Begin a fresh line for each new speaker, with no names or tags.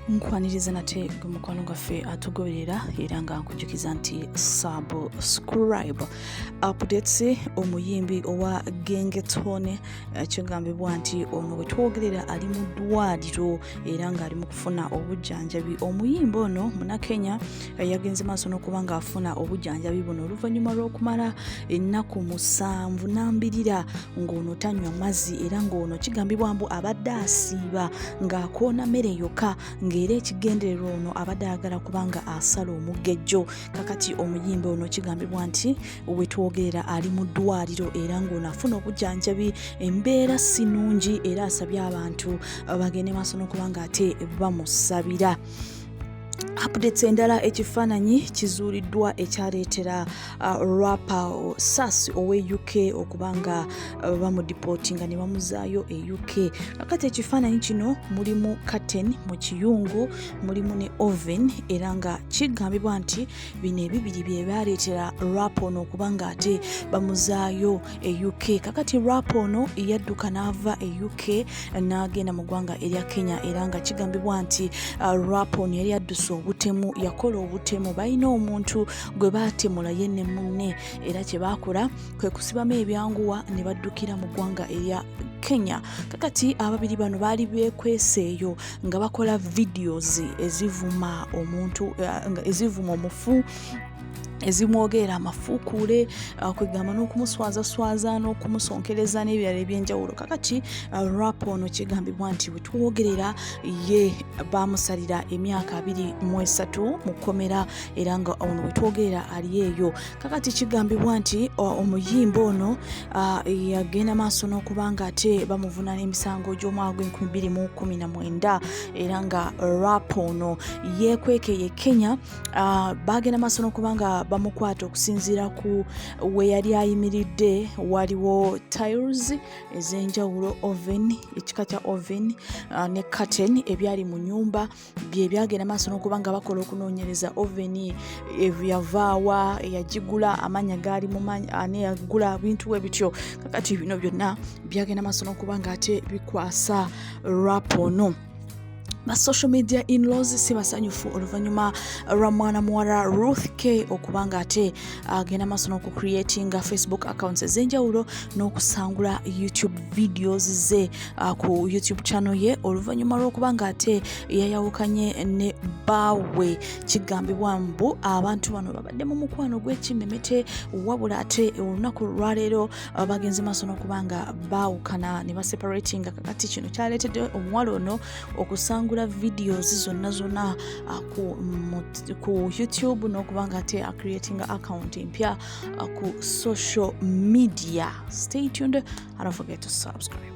nkwaniriza nate mukwano gwaffe atugoberera era nga nkujukiza nti subscribe updates omuyimbi owa Gengetone kigambibwa nti ono bwe twogerera ali mu ddwaliro era nga ali mu kufuna obujjanjabi. Omuyimbi ono Munnakenya yagenze maaso n'okuba nga afuna obujjanjabi buno oluvannyuma lw'okumala ennaku 7 ng'ono tanywa mazzi era ng'ono kigambibwa mbu abadde asiiba ng'akoona mmere yokka ng'era ekigendererwa ono abadde ayagala kubanga asala omugejjo. Kakati omuyimbi ono kigambibwa nti we twogerera ali mu ddwaliro era ng'ono afuna obujjanjabi. Embeera si nnungi era asabye abantu bagende maaso n'okuba nga ate bamusabira. Updates endala ekifaananyi kizuuliddwa ekyaleetera rapper Sass ow'e UK okubanga bamudipotinga ne bamuzaayo e UK. Kakati ekifaananyi kino mulimu curtain mu kiyungu, mulimu ne oven era nga kigambibwa nti bino ebibiri bye byaleetera rapper ono okubanga ate bamuzaayo e UK. Kakati rapper ono yadduka n'ava e UK n'agenda mu ggwanga erya Kenya era nga kigambibwa nti rapper ono yali adduse obutemu, yakola obutemu, balina omuntu gwe baatemula ye ne munne era kye baakola kwe kusibamu ebyanguwa ne baddukira mu ggwanga erya Kenya. Kakati ababiri bano baali beekweseeyo nga bakola videos ezivuma omuntu ezivuma omufu ezimwogera amafuukule kwegamba n'okumuswazaswaza n'okumusonkereza n'ebirala eby'enjawulo. Kakati rapper ono kigambibwa nti bwe twogerera ye baamusalira emyaka 23 mu kkomera era nga ono bwe twogerera ali eyo. Kakati kigambibwa nti omuyimbi ono yagenda maaso n'okuba nga ate bamuvunaana emisango gy'omwaka gw'2019 era nga rapper ono yeekwekeye Kenya. Baagenda maaso n'okuba nga bamukwata okusinziira ku we yali ayimiridde. Waliwo tiles ez'enjawulo, oven, ekika kya oven ne curtain ebyali mu nnyumba bye byagenda maaso n'okuba nga bakola okunoonyereza oven yavaawa, yagigula, amanya gaali mu ani yagula, bintu we bityo. Kakati bino byonna byagenda maaso n'okuba nga ate bikwasa rapper ono. Ba social media in-laws si basanyufu oluvannyuma lwa mwana muwala Ruth K okubanga ate agenda maaso n'okucreatinga Facebook accounts ez'enjawulo n'okusangula YouTube videos ze ku YouTube channel ye oluvannyuma lw'okubanga ate yayawukanye ne bbaawe. Kigambibwa mbu abantu bano babadde mu mukwano gw'ekimmemete wabula ate olunaku lwaleero bagenze maaso n'okuba nga baawukana ne baseparatinga. Kakati kino kyaleetedde omuwala ono okusangula videos zonna ku YouTube n'okuba nga ate creating account empya ku social media. Stay tuned and don't forget to subscribe.